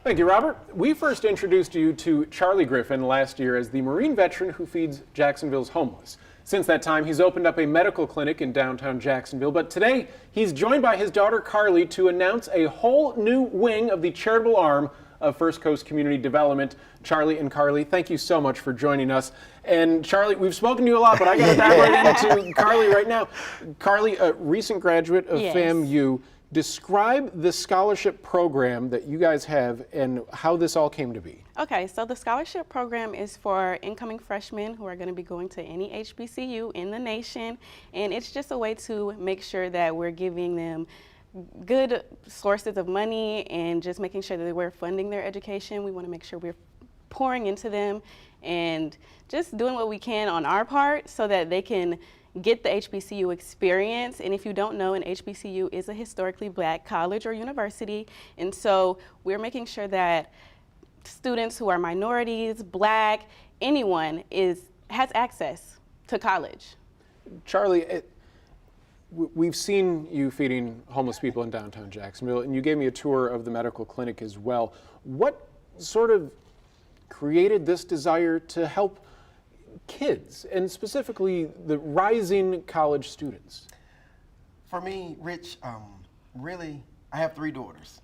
Thank you, Robert. We first introduced you to Charlie Griffin last year as the Marine veteran who feeds Jacksonville's homeless. Since that time, he's opened up a medical clinic in downtown Jacksonville, but today he's joined by his daughter Carly to announce a whole new wing of the charitable arm of First Coast Community Development. Charlie and Carly, thank you so much for joining us. And Charlie, we've spoken to you a lot, but I got to dive right into Carly right now. Carly, a recent graduate of FAMU. Describe the scholarship program that you guys have and how this all came to be. Okay, so the scholarship program is for incoming freshmen who are going to be going to any HBCU in the nation, and it's just a way to make sure that we're giving them good sources of money and just making sure that we're funding their education. We want to make sure we're pouring into them and just doing what we can on our part so that they can get the HBCU experience. And if you don't know, an HBCU is a historically black college or university. And so we're making sure that students who are minorities, black, anyone has access to college. Charlie, we've seen you feeding homeless people in downtown Jacksonville, and you gave me a tour of the medical clinic as well. What sort of created this desire to help kids, and specifically the rising college students? For me, Rich, really, I have 3 daughters,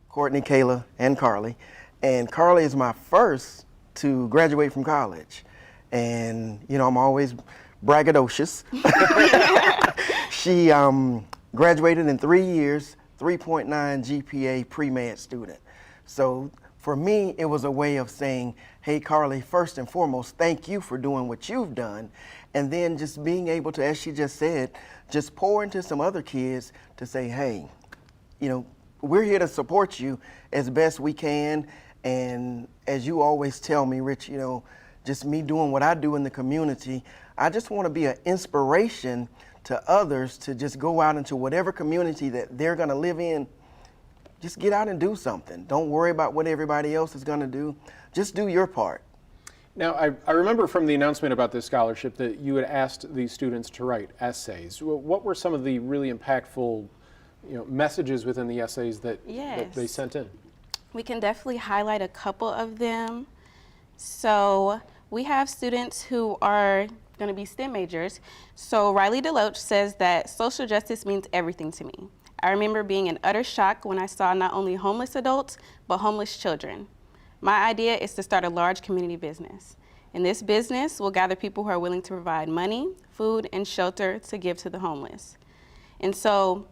Courtney, Kayla, and Carly. And Carly is my first to graduate from college. And, you know, I'm always braggadocious. She graduated in 3 years, 3.9 GPA pre-med student. So for me, it was a way of saying, hey, Carly, first and foremost, thank you for doing what you've done. And then just being able to, as she just said, just pour into some other kids to say, hey, you know, we're here to support you as best we can. And as you always tell me, Rich, you know, just me doing what I do in the community, I just want to be an inspiration to others to just go out into whatever community that they're going to live in. Just get out and do something. Don't worry about what everybody else is going to do. Just do your part. Now, I remember from the announcement about this scholarship that you had asked these students to write essays. What were some of the really impactful, messages within the essays that they sent in? We can definitely highlight a couple of them. So we have students who are going to be STEM majors. So Riley Deloach says that social justice means everything to me. I remember being in utter shock when I saw not only homeless adults, but homeless children. My idea is to start a large community business. And this business will gather people who are willing to provide money, food, and shelter to give to the homeless. And so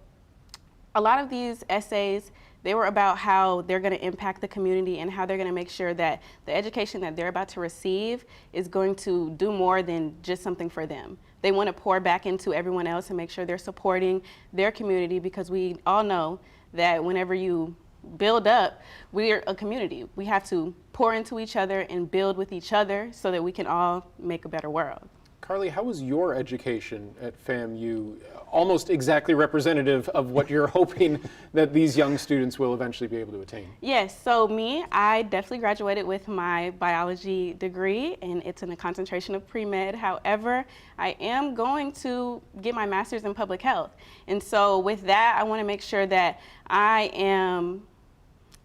a lot of these essays, they were about how they're going to impact the community and how they're going to make sure that the education that they're about to receive is going to do more than just something for them. They want to pour back into everyone else and make sure they're supporting their community, because we all know that whenever you build up, we're a community. We have to pour into each other and build with each other so that we can all make a better world. Carly, how was your education at FAMU almost exactly representative of what you're hoping that these young students will eventually be able to attain? Yes, so I definitely graduated with my biology degree, and it's in a concentration of pre-med. However, I am going to get my master's in public health. And so with that, I want to make sure that I am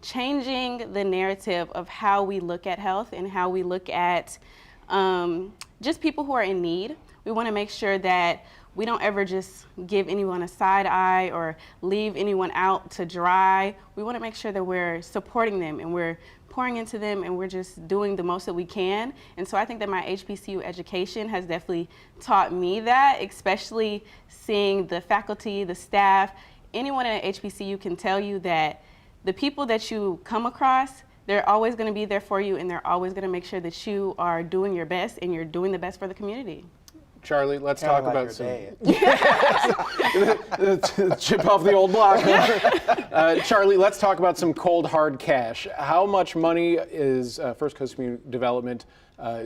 changing the narrative of how we look at health and how we look at just people who are in need. We want to make sure that we don't ever just give anyone a side eye or leave anyone out to dry. We want to make sure that we're supporting them and we're pouring into them and we're just doing the most that we can. And so I think that my HBCU education has definitely taught me that, especially seeing the faculty, the staff. Anyone at HBCU can tell you that the people that you come across, they're always going to be there for you, and they're always going to make sure that you are doing your best and you're doing the best for the community. Charlie, let's talk about some chip off the old block. Charlie, let's talk about some cold hard cash. How much money is First Coast Community Development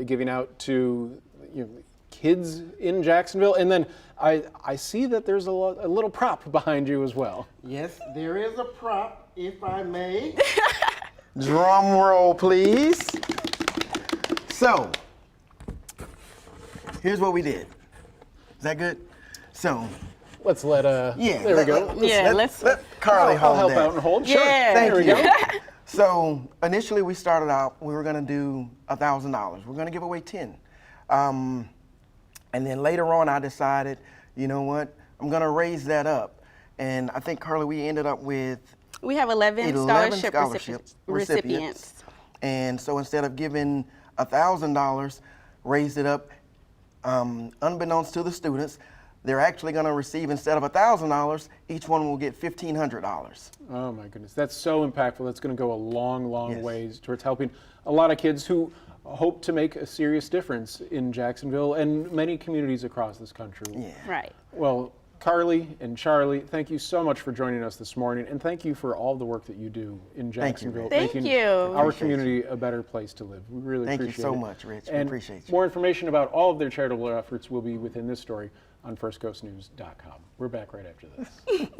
giving out to kids in Jacksonville? And then I see that there's a little prop behind you as well. Yes, there is a prop, if I may. Drum roll, please. So, here's what we did. Is that good? So, let's let yeah, there we go. Let Carly hold I'll help that. out and hold. Sure. Yeah. Thank there we you. go. So initially we started out, we were gonna do $1,000. We're gonna give away 10. And then later on I decided, you know what, I'm gonna raise that up. And I think, Carly, we ended up with We have 11 scholarship recipients. And so instead of giving $1,000, raised it up, unbeknownst to the students, they're actually going to receive, instead of $1,000, each one will get $1,500. Oh my goodness, that's so impactful. That's going to go a long, long Yes. ways towards helping a lot of kids who hope to make a serious difference in Jacksonville and many communities across this country. Yeah. Right. Well, Carly and Charlie, thank you so much for joining us this morning, and thank you for all the work that you do in Thank you, Jacksonville, Rich. Thank making you. our Appreciate community a better place to live. We really Thank you appreciate so it. much, Rich. We And appreciate you. more information about all of their charitable efforts will be within this story on firstcoastnews.com. We're back right after this.